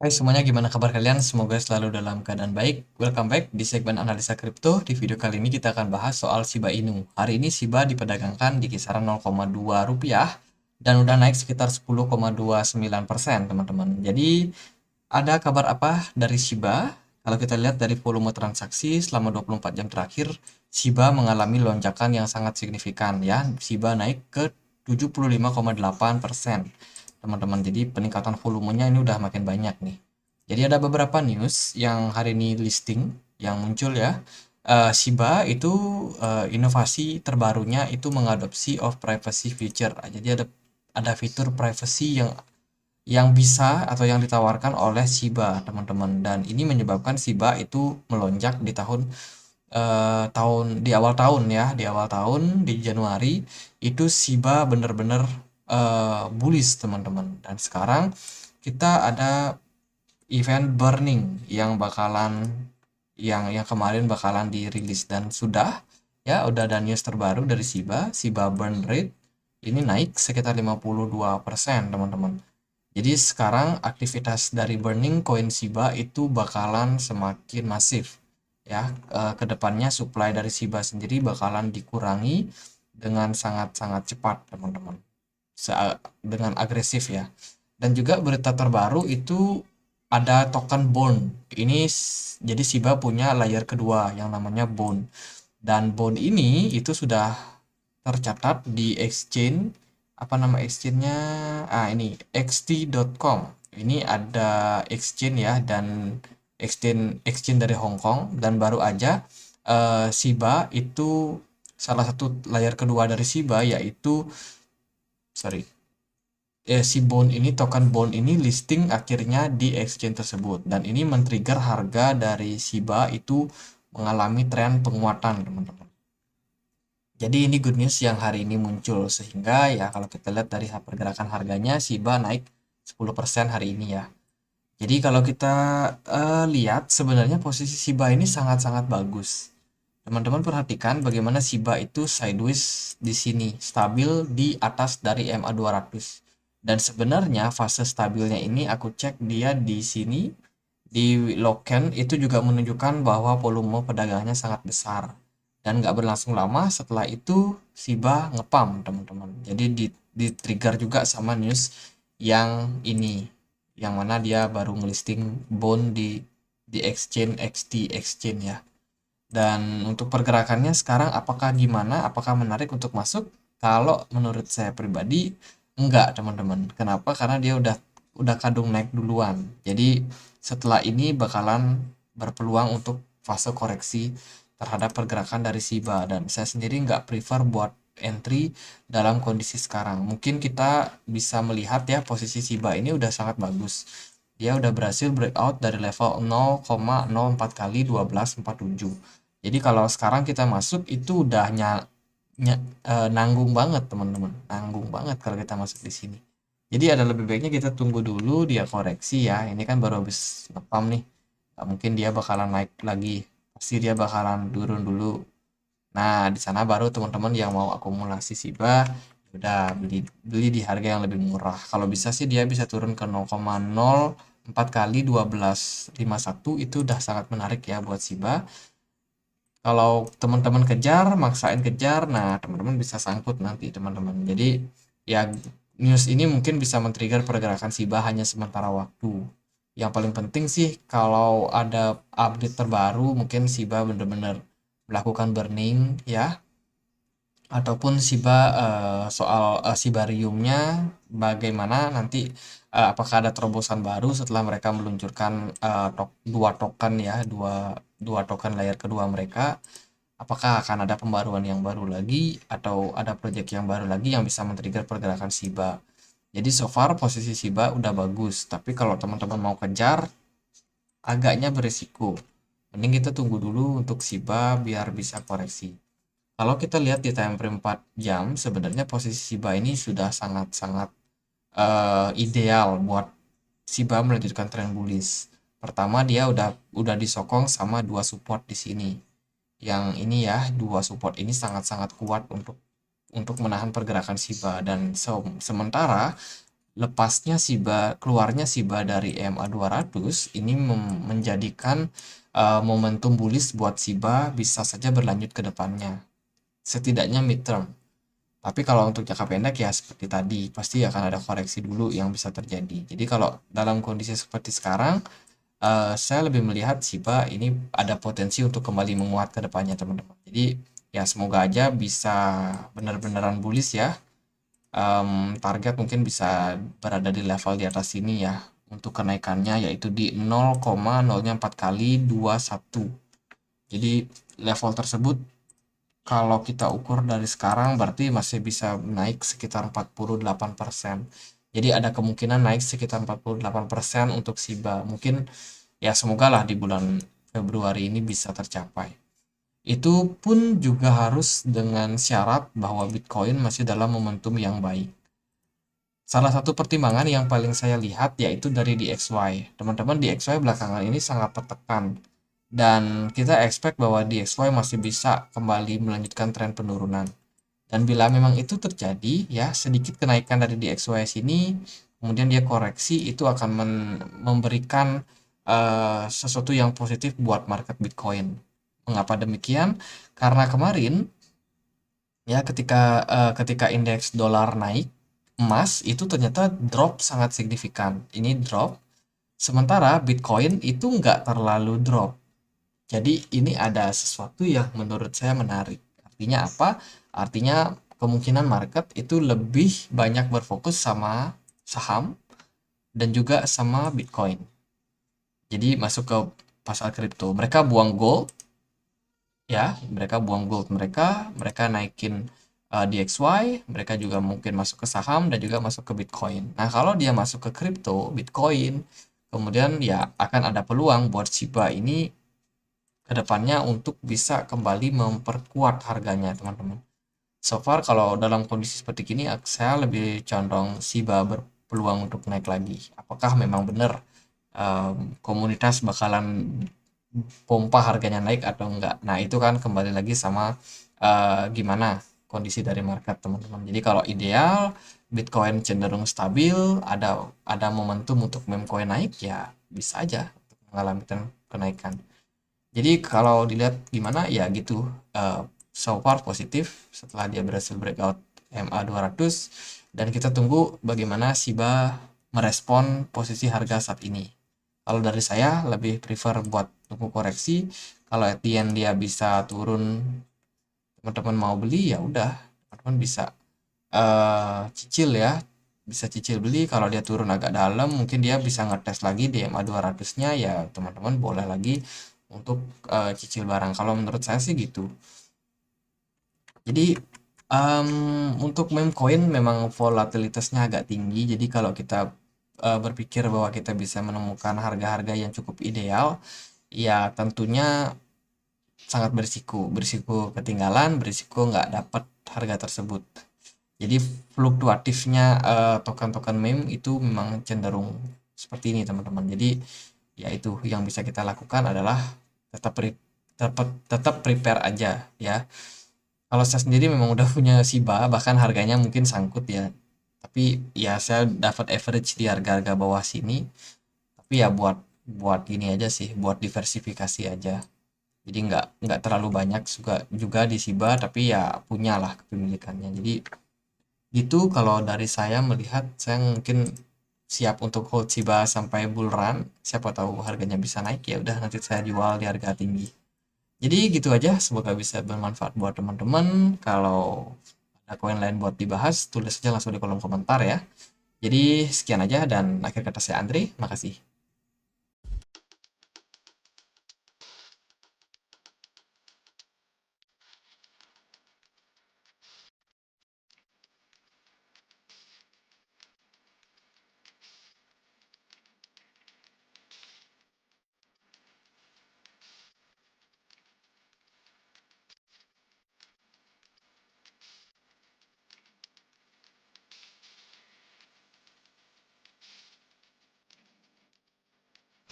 Hai semuanya, gimana kabar kalian? Semoga selalu dalam keadaan baik. Welcome back di segmen analisa kripto. Di video kali ini kita akan bahas soal Shiba Inu. Hari ini Shiba diperdagangkan di kisaran 0,2 rupiah dan udah naik sekitar 10,29%, teman-teman. Jadi ada kabar apa dari Shiba? Kalau kita lihat dari volume transaksi selama 24 jam terakhir, Shiba mengalami lonjakan yang sangat signifikan ya. Shiba naik ke 75,8%. Teman-teman, jadi peningkatan volumenya ini udah makin banyak nih. Jadi ada beberapa news yang hari ini listing yang muncul ya. Shiba itu inovasi terbarunya itu mengadopsi of privacy feature. Jadi ada fitur privacy yang bisa atau yang ditawarkan oleh Shiba, teman-teman. Dan ini menyebabkan Shiba itu melonjak di di awal tahun ya, di awal tahun di Januari itu Shiba bener-bener bullish, teman-teman. Dan sekarang kita ada event burning yang kemarin bakalan dirilis dan udah ada news terbaru dari Shiba burn rate ini naik sekitar 52%, teman-teman. Jadi sekarang aktivitas dari burning koin Shiba itu bakalan semakin masif ya. Kedepannya supply dari Shiba sendiri bakalan dikurangi dengan sangat-sangat cepat, teman-teman. Dengan agresif ya. Dan juga berita terbaru itu ada token Bond. Jadi Shiba punya layer kedua yang namanya Bond. Dan Bond ini itu sudah tercatat di exchange, apa nama exchange-nya? Ini xt.com. Ini ada exchange ya, dan exchange dari Hong Kong, dan baru aja Shiba itu salah satu layer kedua dari Shiba yaitu sorry si bond ini, token bond ini listing akhirnya di exchange tersebut, dan ini men-trigger harga dari Shiba itu mengalami tren penguatan, teman-teman. Jadi ini good news yang hari ini muncul, sehingga ya kalau kita lihat dari pergerakan harganya, Shiba naik 10% hari ini ya. Jadi kalau kita lihat sebenarnya posisi Shiba ini sangat-sangat bagus. Teman-teman perhatikan bagaimana Shiba itu sideways di sini, stabil di atas dari MA 200. Dan sebenarnya fase stabilnya ini aku cek dia di sini di Loken itu juga menunjukkan bahwa volume perdagangannya sangat besar. Dan nggak berlangsung lama setelah itu Shiba ngepam, teman-teman. Jadi di trigger juga sama news yang ini, yang mana dia baru ngelisting bond di exchange XT exchange ya. Dan untuk pergerakannya sekarang apakah gimana? Apakah menarik untuk masuk? Kalau menurut saya pribadi enggak, teman-teman. Kenapa? Karena dia udah kadung naik duluan. Jadi setelah ini bakalan berpeluang untuk fase koreksi terhadap pergerakan dari Shiba, dan saya sendiri nggak prefer buat entry dalam kondisi sekarang. Mungkin kita bisa melihat ya posisi Shiba ini udah sangat bagus. Dia udah berhasil breakout dari level 0,04 kali 1247. Jadi kalau sekarang kita masuk itu udah nanggung banget, teman-teman. Nanggung banget kalau kita masuk di sini. Jadi ada lebih baiknya kita tunggu dulu dia koreksi ya. Ini kan baru habis ngepam nih. Nggak mungkin dia bakalan naik lagi. Pasti dia bakalan turun dulu. Nah, di sana baru teman-teman yang mau akumulasi Shiba udah beli beli di harga yang lebih murah. Kalau bisa sih dia bisa turun ke 0,04 kali 1251, itu udah sangat menarik ya buat Shiba. Kalau teman-teman kejar, maksain kejar, nah teman-teman bisa sangkut nanti, teman-teman. Jadi ya news ini mungkin bisa men-trigger pergerakan Shiba hanya sementara waktu. Yang paling penting sih kalau ada update terbaru, mungkin Shiba bener-bener melakukan burning ya, ataupun Shiba soal Shibariumnya bagaimana nanti, apakah ada terobosan baru setelah mereka meluncurkan dua token ya, dua dua token layer kedua mereka. Apakah akan ada pembaruan yang baru lagi atau ada project yang baru lagi yang bisa men-trigger pergerakan Shiba. Jadi so far posisi Shiba udah bagus, tapi kalau teman-teman mau kejar agaknya beresiko. Mending kita tunggu dulu untuk Shiba biar bisa koreksi. Kalau kita lihat di time frame 4 jam, sebenarnya posisi Shiba ini sudah sangat-sangat ideal buat Shiba melanjutkan tren bullish. Pertama, dia udah disokong sama dua support di sini. Yang ini ya, dua support ini sangat-sangat kuat untuk menahan pergerakan Shiba, dan sementara lepasnya SHIBA, keluarnya SHIBA dari EMA 200 ini menjadikan momentum bullish buat SHIBA bisa saja berlanjut ke depannya, setidaknya midterm. Tapi kalau untuk jangka pendek ya seperti tadi, pasti akan ada koreksi dulu yang bisa terjadi. Jadi kalau dalam kondisi seperti sekarang, saya lebih melihat SHIBA ini ada potensi untuk kembali menguat ke depannya, teman-teman. Jadi ya semoga aja bisa benar-benaran bullish ya. Target mungkin bisa berada di level di atas sini ya untuk kenaikannya, yaitu di 0,04 kali 21. Jadi level tersebut kalau kita ukur dari sekarang berarti masih bisa naik sekitar 48%. Jadi ada kemungkinan naik sekitar 48% untuk SHIBA. Mungkin ya semoga lah di bulan Februari ini bisa tercapai. Itu pun juga harus dengan syarat bahwa Bitcoin masih dalam momentum yang baik. Salah satu pertimbangan yang paling saya lihat yaitu dari DXY. Teman-teman, DXY belakangan ini sangat tertekan. Dan kita expect bahwa DXY masih bisa kembali melanjutkan tren penurunan. Dan bila memang itu terjadi, ya sedikit kenaikan dari DXY sini, kemudian dia koreksi, itu akan memberikan sesuatu yang positif buat market Bitcoin. Mengapa demikian? Karena kemarin ya ketika indeks dolar naik, emas itu ternyata drop sangat signifikan. Ini drop, sementara Bitcoin itu nggak terlalu drop. Jadi ini ada sesuatu yang menurut saya menarik. Artinya apa? Artinya kemungkinan market itu lebih banyak berfokus sama saham dan juga sama Bitcoin. Jadi masuk ke pasar kripto. Mereka buang gold, ya, mereka buang gold mereka naikin DXY, mereka juga mungkin masuk ke saham dan juga masuk ke Bitcoin. Nah, kalau dia masuk ke kripto, Bitcoin, kemudian ya akan ada peluang buat SHIBA ini kedepannya untuk bisa kembali memperkuat harganya, teman-teman. So far kalau dalam kondisi seperti ini saya lebih condong SHIBA berpeluang untuk naik lagi. Apakah memang benar komunitas bakalan pompa harganya naik atau enggak? Nah, itu kan kembali lagi sama gimana kondisi dari market, teman-teman. Jadi kalau ideal Bitcoin cenderung stabil, ada momentum untuk meme coin naik, ya bisa aja mengalami kenaikan. Jadi kalau dilihat gimana ya gitu, so far positif setelah dia berhasil breakout MA 200, dan kita tunggu bagaimana SHIBA merespon posisi harga saat ini. Kalau dari saya lebih prefer buat tunggu koreksi. Kalau at the end dia bisa turun, teman-teman mau beli ya udah, teman-teman bisa cicil ya, bisa cicil beli. Kalau dia turun agak dalam, mungkin dia bisa ngetes lagi di MA 200-nya, ya teman-teman boleh lagi untuk cicil barang. Kalau menurut saya sih gitu. Jadi untuk meme coin memang volatilitasnya agak tinggi. Jadi kalau kita berpikir bahwa kita bisa menemukan harga-harga yang cukup ideal, ya tentunya sangat berisiko ketinggalan, berisiko nggak dapat harga tersebut. Jadi fluktuatifnya token-token meme itu memang cenderung seperti ini, teman-teman. Jadi ya itu yang bisa kita lakukan adalah tetap prepare aja ya. Kalau saya sendiri memang udah punya SHIBA, bahkan harganya mungkin sangkut ya. Tapi ya saya dapat average di harga-harga bawah sini. Tapi ya buat buat gini aja sih, buat diversifikasi aja. Jadi nggak terlalu banyak juga di SHIBA, tapi ya punyalah kepemilikannya. Jadi gitu kalau dari saya melihat, saya mungkin siap untuk hold SHIBA sampai bull run. Siapa tahu harganya bisa naik, ya udah nanti saya jual di harga tinggi. Jadi gitu aja, semoga bisa bermanfaat buat teman-teman. Kalau ada koin lain buat dibahas, tulis aja langsung di kolom komentar ya. Jadi sekian aja, dan akhir kata saya Andre, makasih.